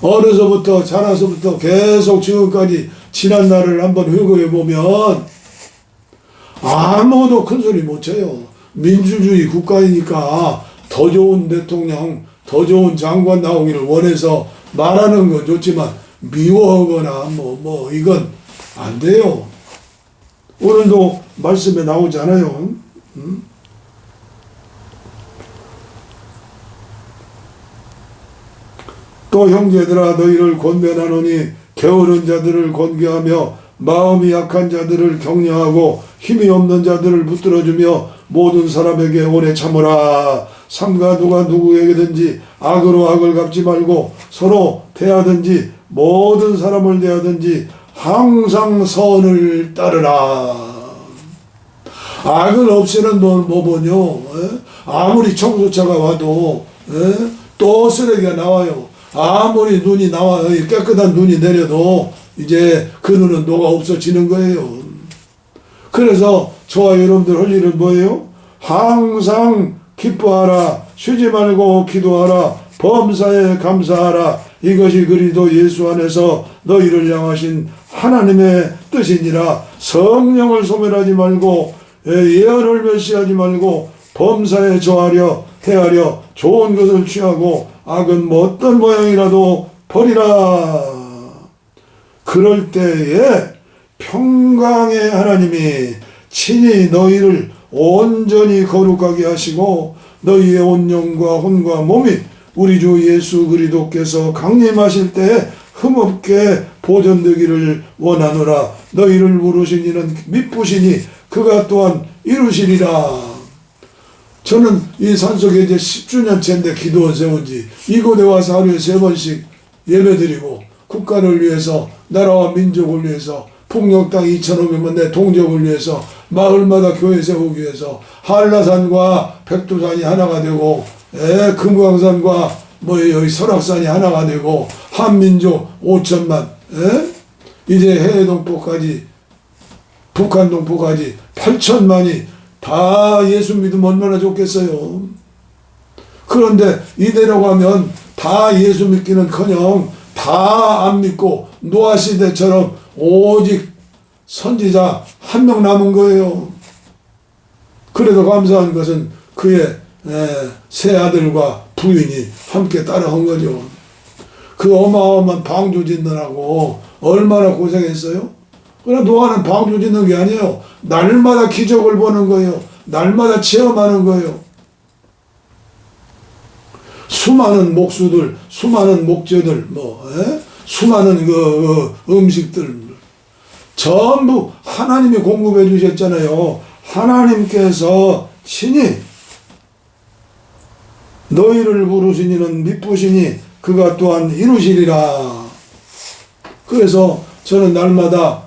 어려서부터 자라서부터 계속 지금까지 지난 날을 한번 회고해 보면 아무도 큰 소리 못 쳐요. 민주주의 국가이니까 더 좋은 대통령, 더 좋은 장관 나오기를 원해서 말하는 건 좋지만 미워하거나 이건 안 돼요. 오늘도 말씀에 나오잖아요. 또 형제들아 너희를 권면하노니 게으른 자들을 권계하며 마음이 약한 자들을 격려하고 힘이 없는 자들을 붙들어주며 모든 사람에게 오래 참으라. 삼가 누가 누구에게든지 악으로 악을 갚지 말고 서로 대하든지 모든 사람을 대하든지 항상 선을 따르라. 악을 없애는 뭐뭐요? 아무리 청소차가 와도 또 쓰레기가 나와요. 아무리 눈이 나와요. 깨끗한 눈이 내려도 이제 그 눈은 녹아 없어지는 거예요. 그래서 저와 여러분들 할 일은 뭐예요? 항상 기뻐하라. 쉬지 말고 기도하라. 범사에 감사하라. 이것이 그리스도 예수 안에서 너희를 향하신 하나님의 뜻이니라. 성령을 소멸하지 말고 예언을 멸시하지 말고 범사에 저하려 행하려 좋은 것을 취하고 악은 어떤 모양이라도 버리라. 그럴 때에 평강의 하나님이 친히 너희를 온전히 거룩하게 하시고 너희의 온 영과 혼과 몸이 우리 주 예수 그리스도께서 강림하실 때 흠없게 보존되기를 원하노라. 너희를 부르신 이는 미쁘시니 그가 또한 이루시리라. 저는 이 산속에 이제 10주년째인데 기도원 세운 지 이곳에 와서 하루에 3번씩 예배드리고 국가를 위해서 나라와 민족을 위해서 풍력당 2,500만 내 동족을 위해서 마을마다 교회 세우기 위해서 한라산과 백두산이 하나가 되고 금강산과 여기 설악산이 하나가 되고 한민족 5천만 이제 해외동포까지 북한동포까지 8천만이 다 예수 믿으면 얼마나 좋겠어요. 그런데 이대로 가면 다 예수 믿기는커녕 다 안 믿고 노아 시대처럼 오직 선지자 한 명 남은 거예요. 그래도 감사한 것은 그의 세 아들과 부인이 함께 따라한 거죠. 그 어마어마한 방주 짓느라고 얼마나 고생했어요. 그러나 노아는 방주 짓는 게 아니에요. 날마다 기적을 보는 거예요. 날마다 체험하는 거예요. 수많은 목수들, 수많은 목재들, 수많은 음식들 전부 하나님이 공급해 주셨잖아요. 하나님께서 신이 너희를 부르시니는 미쁘시니 그가 또한 이루시리라. 그래서 저는 날마다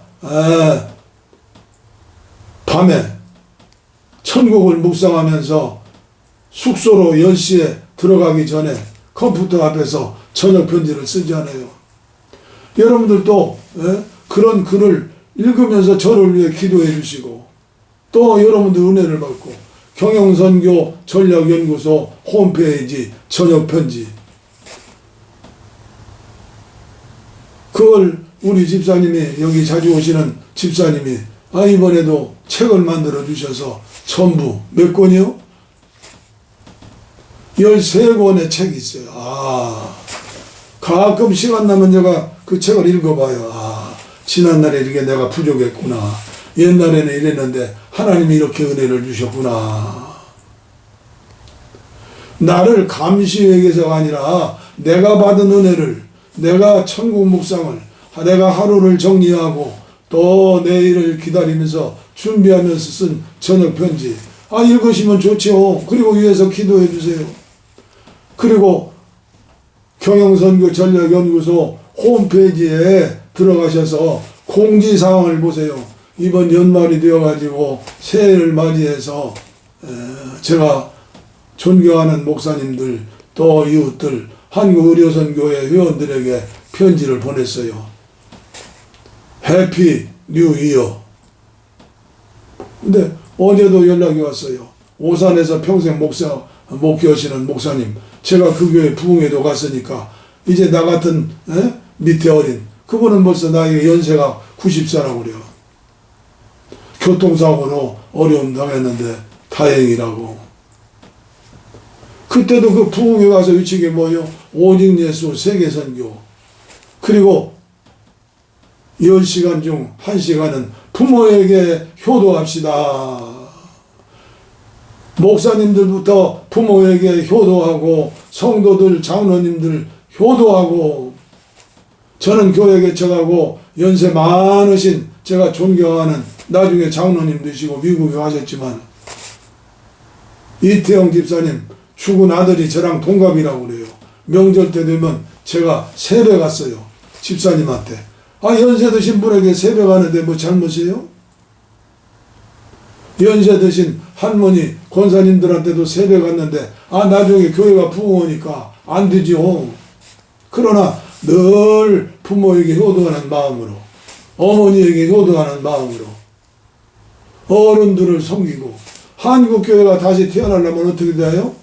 밤에 천국을 묵상하면서 숙소로 10시에 들어가기 전에 컴퓨터 앞에서 저녁 편지를 쓰지 않아요. 여러분들도 그런 글을 읽으면서 저를 위해 기도해 주시고 또 여러분들 은혜를 받고 경영선교 전략연구소 홈페이지 저녁 편지 그걸 우리 집사님이 여기 자주 오시는 집사님이 이번에도 책을 만들어 주셔서 전부 몇 권이요? 13권의 책이 있어요. 가끔 시간 나면 제가 그 책을 읽어봐요. 지난날에 이렇게 내가 부족했구나. 옛날에는 이랬는데 하나님이 이렇게 은혜를 주셨구나. 나를 감시하기 위해서가 아니라 내가 받은 은혜를, 내가 천국 묵상을, 내가 하루를 정리하고 또 내일을 기다리면서 준비하면서 쓴 저녁 편지. 읽으시면 좋죠. 그리고 위에서 기도해 주세요. 그리고 경영선교 전략연구소 홈페이지에 들어가셔서 공지사항을 보세요. 이번 연말이 되어가지고 새해를 맞이해서 제가 존경하는 목사님들 또 이웃들 한국의료선교회 회원들에게 편지를 보냈어요. 해피 뉴 이어. 근데 어제도 연락이 왔어요. 오산에서 평생 목회하시는 목사님, 제가 그 교회 부흥회도 갔으니까 이제 나 같은 밑에 어린 그분은 벌써 나이가 연세가 90세라고 그래요. 교통사고로 어려움 당했는데 다행이라고. 그때도 그 부흥회 가서 위치게 뭐요? 오직 예수 세계선교. 그리고 10시간 중 1시간은 부모에게 효도합시다. 목사님들부터 부모에게 효도하고 성도들 장로님들 효도하고 저는 교회 개척하고 연세 많으신 제가 존경하는 나중에 장로님 되시고 미국에 가셨지만 이태영 집사님 죽은 아들이 저랑 동갑이라고 그래요. 명절 때 되면 제가 세배 갔어요. 집사님한테. 연세 드신 분에게 세배 가는데 뭐 잘못이에요? 연세 드신 할머니 권사님들한테도 세배 갔는데 나중에 교회가 부흥하니까 안 되죠. 그러나 늘 부모에게 효도하는 마음으로 어머니에게 효도하는 마음으로 어른들을 섬기고 한국교회가 다시 태어나려면 어떻게 돼요?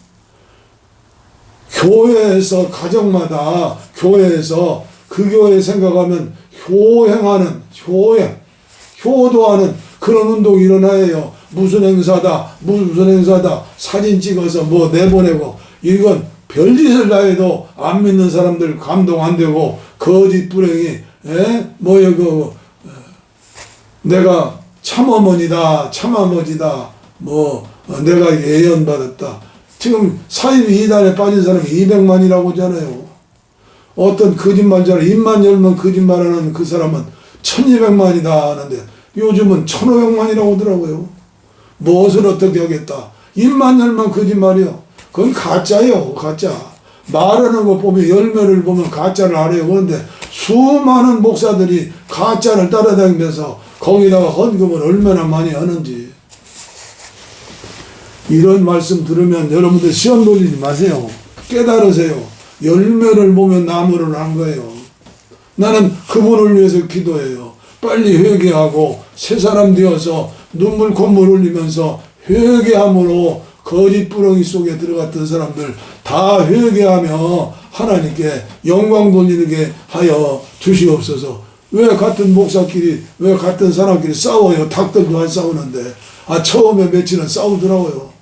교회에서 가정마다 교회에서 그 교회 생각하면 효도하는 그런 운동이 일어나요. 무슨 행사다 사진 찍어서 뭐 내보내고 이건 별짓을 다 해도 안 믿는 사람들 감동 안 되고 거짓 불행이 내가 참어머니다 참아머지다 내가 예언받았다. 지금 사이비 이단에 빠진 사람이 200만이라고 하잖아요. 어떤 거짓말자로 입만 열면 거짓말하는 그 사람은 1200만이다 하는데 요즘은 1500만이라고 하더라고요. 무엇을 어떻게 하겠다. 입만 열면 거짓말이요. 그건 가짜예요. 가짜. 말하는 거 보면 열매를 보면 가짜를 알아요. 그런데 수많은 목사들이 가짜를 따라다니면서 거기다가 헌금을 얼마나 많이 하는지. 이런 말씀 들으면 여러분들 시험 돌리지 마세요. 깨달으세요. 열매를 보면 나무를 한 거예요. 나는 그분을 위해서 기도해요. 빨리 회개하고 새 사람 되어서 눈물 콧물 흘리면서 회개함으로 거짓 부렁이 속에 들어갔던 사람들 다 회개하며 하나님께 영광 돌리게 하여 주시옵소서. 왜 같은 목사끼리 왜 같은 사람끼리 싸워요? 닭들도 안 싸우는데. 처음에 며칠은 싸우더라고요.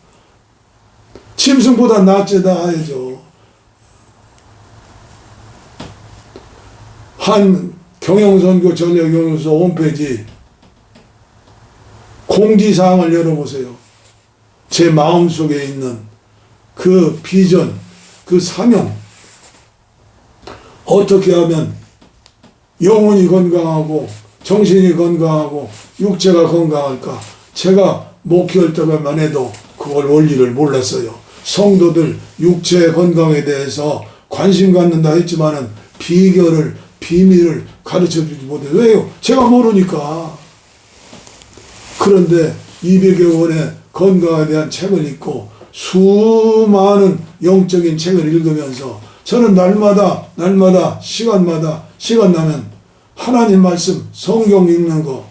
짐승보다 낫지다 하죠. 한 경영선교 전략연구소 홈페이지 공지사항을 열어보세요. 제 마음속에 있는 그 비전, 그 사명, 어떻게 하면 영혼이 건강하고 정신이 건강하고 육체가 건강할까. 제가 목회할 때만 해도 그걸 원리를 몰랐어요. 성도들 육체 건강에 대해서 관심 갖는다 했지만은 비밀을 가르쳐주지 못해요. 왜요? 제가 모르니까. 그런데 200여 권의 건강에 대한 책을 읽고 수많은 영적인 책을 읽으면서 저는 날마다 시간 나면 하나님 말씀 성경 읽는 거,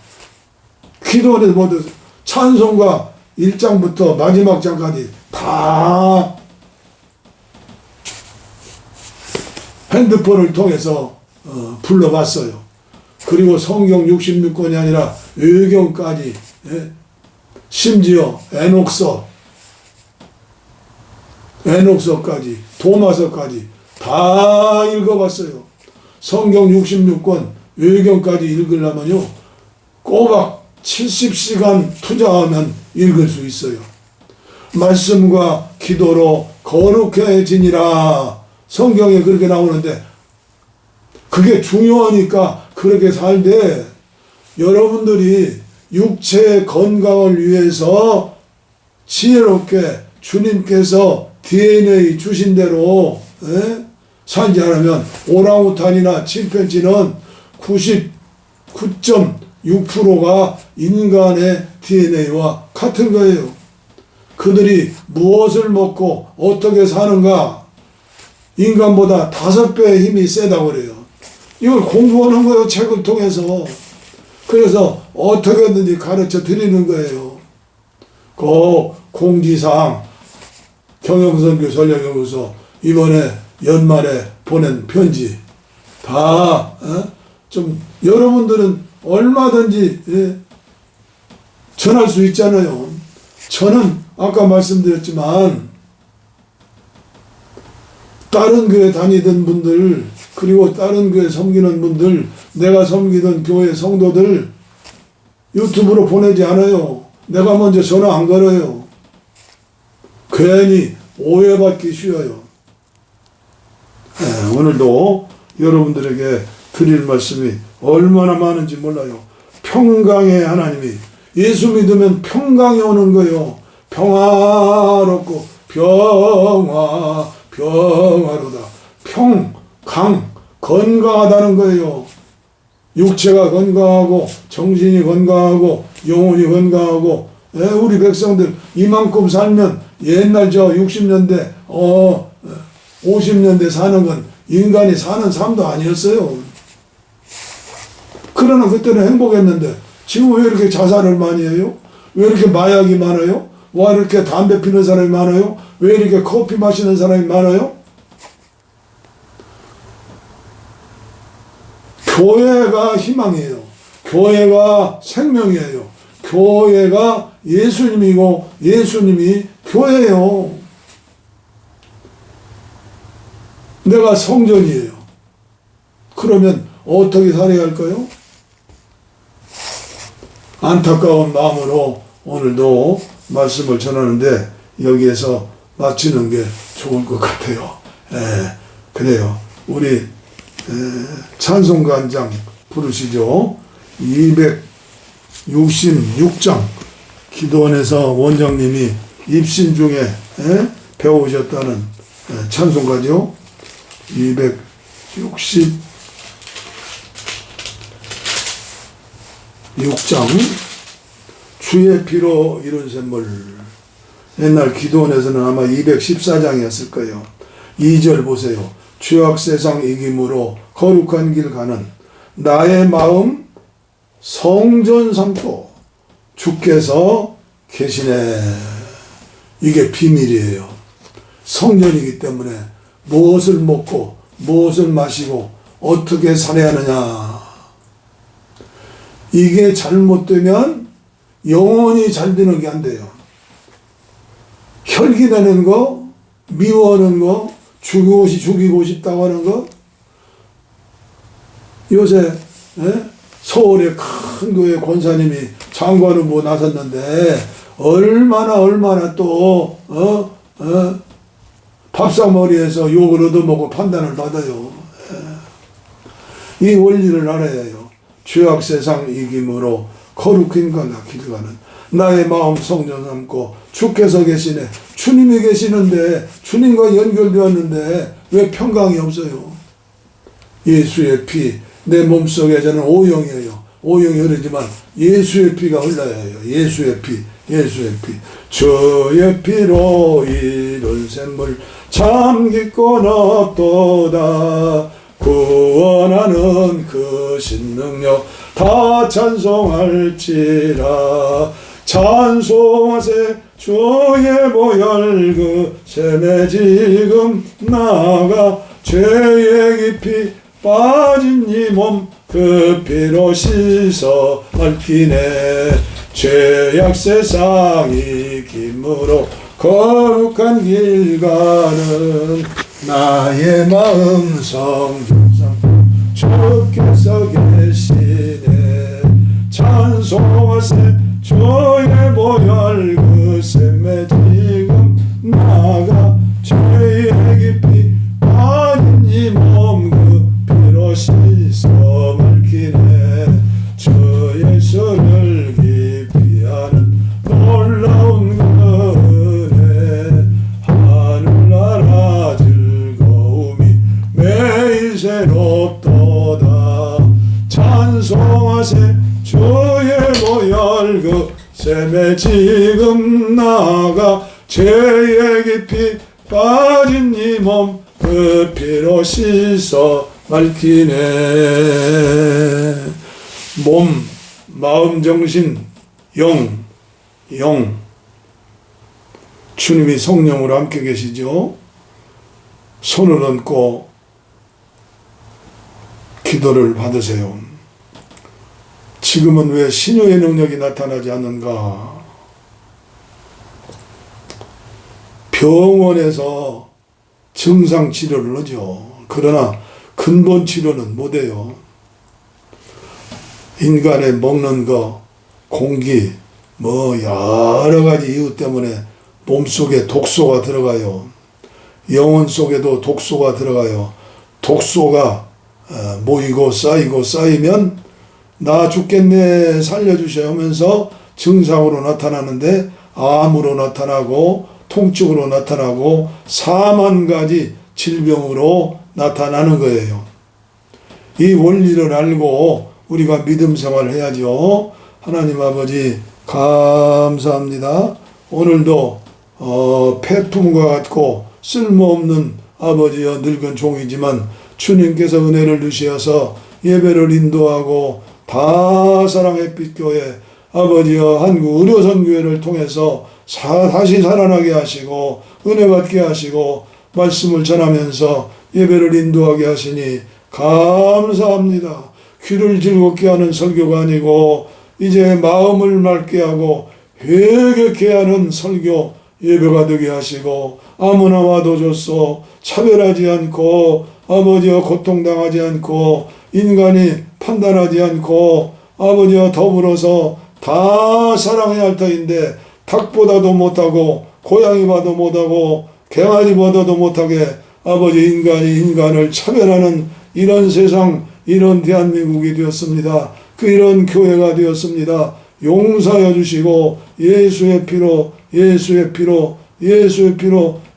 기도를 모두 찬송가 1장부터 마지막 장까지 다 핸드폰을 통해서 불러봤어요. 그리고 성경 66권이 아니라 외경까지, 심지어 에녹서까지 도마서까지 다 읽어봤어요. 성경 66권 외경까지 읽으려면요 꼬박 70시간 투자하면 읽을 수 있어요. 말씀과 기도로 거룩해지니라. 성경에 그렇게 나오는데 그게 중요하니까 그렇게 살되, 여러분들이 육체의 건강을 위해서 지혜롭게 주님께서 DNA 주신 대로 살지 않으면 오랑우탄이나 침팬지는 99.6%가 인간의 DNA와 같은 거예요. 그들이 무엇을 먹고 어떻게 사는가, 인간보다 5배의 힘이 세다고 그래요. 이걸 공부하는 거예요. 책을 통해서. 그래서 어떻게든지 가르쳐 드리는 거예요. 그 공지사항 경영선교 전략연구소 이번에 연말에 보낸 편지 다 좀 여러분들은 얼마든지 전할 수 있잖아요. 저는 아까 말씀드렸지만 다른 교회 다니던 분들, 그리고 다른 교회 섬기는 분들, 내가 섬기던 교회 성도들 유튜브로 보내지 않아요. 내가 먼저 전화 안 걸어요. 괜히 오해받기 쉬워요. 오늘도 여러분들에게 드릴 말씀이 얼마나 많은지 몰라요. 평강의 하나님이, 예수 믿으면 평강이 오는 거예요. 평화롭고 평화로다. 평강, 건강하다는 거예요. 육체가 건강하고 정신이 건강하고 영혼이 건강하고. 우리 백성들 이만큼 살면 옛날 저 60년대 50년대 사는 건 인간이 사는 삶도 아니었어요. 그러나 그때는 행복했는데 지금 왜 이렇게 자살을 많이 해요? 왜 이렇게 마약이 많아요? 왜 이렇게 담배 피는 사람이 많아요? 왜 이렇게 커피 마시는 사람이 많아요? 교회가 희망이에요. 교회가 생명이에요. 교회가 예수님이고 예수님이 교회예요. 내가 성전이에요. 그러면 어떻게 살아야 할까요? 안타까운 마음으로 오늘도 말씀을 전하는데 여기에서 마치는 게 좋을 것 같아요. 그래요. 우리 찬송가한 장 부르시죠. 266장 기도원에서 원장님이 입신 중에 배우셨다는 찬송가죠. 266장 주의 피로 이룬 샘물. 옛날 기도원에서는 아마 214장이었을 거예요. 2절 보세요. 죄악 세상 이김으로 거룩한 길 가는 나의 마음 성전 삼고 주께서 계시네. 이게 비밀이에요. 성전이기 때문에 무엇을 먹고 무엇을 마시고 어떻게 살아야 하느냐. 이게 잘못되면 영원히 잘 되는 게 안 돼요. 혈기내는 거, 미워하는 거, 죽이고 싶다고 하는 거. 요새 서울의 큰 교회 권사님이 장관 후보 나섰는데 얼마나 또 밥상머리에서 욕을 얻어먹고 판단을 받아요. 이 원리를 알아야 해요. 죄악 세상 이김으로 거룩한 길 가는 나의 마음 성전 삼고 주께서 계시네. 주님이 계시는데 주님과 연결되었는데 왜 평강이 없어요? 예수의 피 내 몸속에 저는 오용이에요. 오용이 흐르지만 예수의 피가 흘러야 해요. 예수의 피. 주의 피로 이룬 샘물 참 깊고 넓도다. 구원하는 그 신능력 다 찬송할지라. 찬송하세 주의 보혈 그 샘에 지금 나가 죄의 깊이 빠진 이 몸 그 피로 씻어 맑히네. 죄악 세상 이김으로 거룩한 길 가는 나의 마음 성전 삼고 주께서 계시네. 찬송하세 주의 보혈 그 샘에 지금 나가 죄의 깊이 빠진 이 몸 그 피로 씻어 맑히네. 주 예수를 기피하는 놀라운 그 은혜 하늘나라 즐거움이 매일 새롭도다. 찬송하세 주의 보혈 그 샘에 지금 나가 죄의 깊이 빠진 이 몸 그 피로 씻어 맑히네. 몸, 마음, 정신, 영. 주님이 성령으로 함께 계시죠. 손을 얹고 기도를 받으세요. 지금은 왜 신효의 능력이 나타나지 않는가? 병원에서 증상 치료를 하죠. 그러나 근본 치료는 못해요. 인간의 먹는 거, 공기, 여러 가지 이유 때문에 몸속에 독소가 들어가요. 영혼 속에도 독소가 들어가요. 독소가 모이고 쌓이면 나 죽겠네 살려주셔 하면서 증상으로 나타나는데 암으로 나타나고 통증으로 나타나고 4만 가지 질병으로 나타나는 거예요. 이 원리를 알고 우리가 믿음 생활을 해야죠. 하나님 아버지 감사합니다. 오늘도 폐품과 같고 쓸모없는 아버지여 늙은 종이지만 주님께서 은혜를 주시어서 예배를 인도하고 다 사랑의 빛교회 아버지여 한국 의료선교회를 통해서 다시 살아나게 하시고 은혜 받게 하시고 말씀을 전하면서 예배를 인도하게 하시니 감사합니다. 귀를 즐겁게 하는 설교가 아니고 이제 마음을 맑게 하고 회개케 하는 설교 예배가 되게 하시고 아무나 와도 줬소 차별하지 않고 아버지여 고통당하지 않고 인간이 판단하지 않고 아버지여 더불어서 다 사랑의 알터인데 닭보다도 못하고 고양이보다도 못하고 개나리보다도 못하게 아버지 인간이 인간을 차별하는 이런 세상, 이런 대한민국이 되었습니다. 이런 교회가 되었습니다. 용서하여 주시고 예수의 피로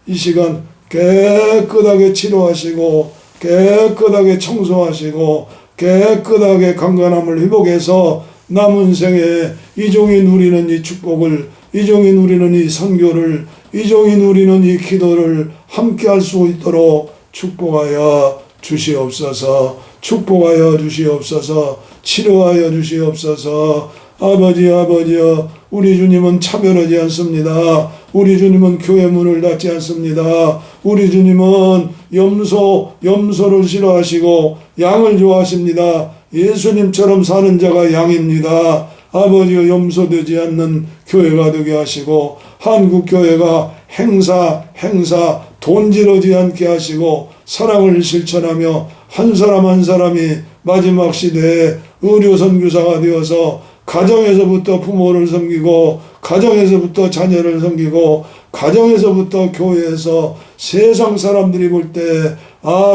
이 시간 깨끗하게 치료하시고 깨끗하게 청소하시고 깨끗하게 강건함을 회복해서 남은 생에 이종이 누리는 이 축복을, 이종이 누리는 이 선교를, 이종이 누리는 이 기도를 함께 할 수 있도록 축복하여 주시옵소서. 축복하여 주시옵소서. 치료하여 주시옵소서. 아버지여, 우리 주님은 차별하지 않습니다. 우리 주님은 교회 문을 닫지 않습니다. 우리 주님은 염소를 싫어하시고 양을 좋아하십니다. 예수님처럼 사는 자가 양입니다. 아버지여, 염소되지 않는 교회가 되게 하시고 한국교회가 행사 돈지르지 않게 하시고 사랑을 실천하며 한 사람 한 사람이 마지막 시대에 의료 선교사가 되어서 가정에서부터 부모를 섬기고 가정에서부터 자녀를 섬기고 가정에서부터 교회에서 세상 사람들이 볼 때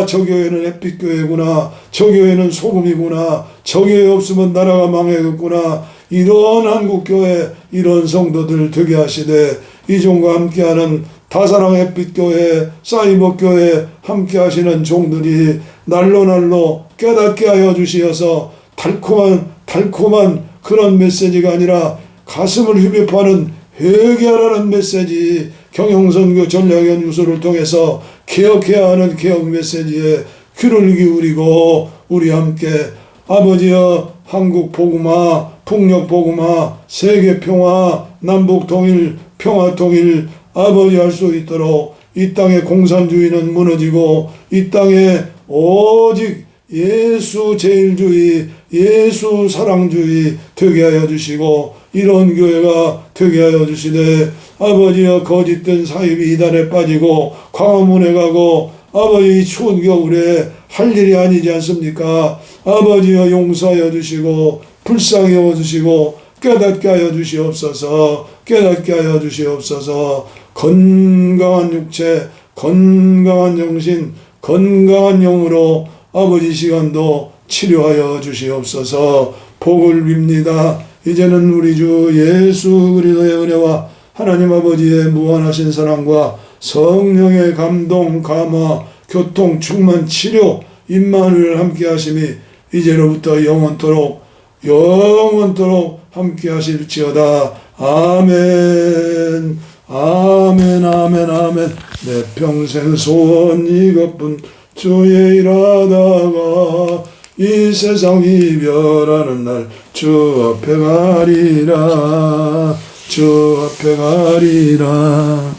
저 교회는 햇빛교회구나, 저 교회는 소금이구나, 저 교회 없으면 나라가 망하겠구나, 이런 한국교회 이런 성도들 되게 하시되 이종과 함께하는 다사랑 햇빛교회 사이버교회 함께하시는 종들이 날로 깨닫게 하여 주시어서 달콤한 그런 메시지가 아니라 가슴을 휘배파는 회개하라는 메시지, 경영선교 전략연구소를 통해서 개혁해야 하는 개혁 메시지에 귀를 기울이고 우리 함께 아버지여, 한국 복음화, 북녘 복음화, 세계 평화, 남북 통일, 평화 통일 아버지 할 수 있도록 이 땅의 공산주의는 무너지고 이 땅에 오직 예수 제일주의, 예수 사랑주의 되게 하여 주시고 이런 교회가 되게 하여 주시되 아버지여, 거짓된 사이비 이단에 빠지고 광화문에 가고 아버지 추운 겨울에 할 일이 아니지 않습니까? 아버지여, 용서하여 주시고 불쌍히 여겨 주시고 깨닫게 하여 주시옵소서. 깨닫게 하여 주시옵소서. 건강한 육체, 건강한 정신, 건강한 영으로 아버지 시간도 치료하여 주시옵소서. 복을 빕니다. 이제는 우리 주 예수 그리스도의 은혜와 하나님 아버지의 무한하신 사랑과 성령의 감동, 감화, 교통, 충만, 치료, 임마누엘 함께 하심이 이제로부터 영원토록 함께 하실지어다. 아멘. 내 평생 소원 이것뿐 주의 일하다가 이 세상 이별하는 날 주 앞에 가리라.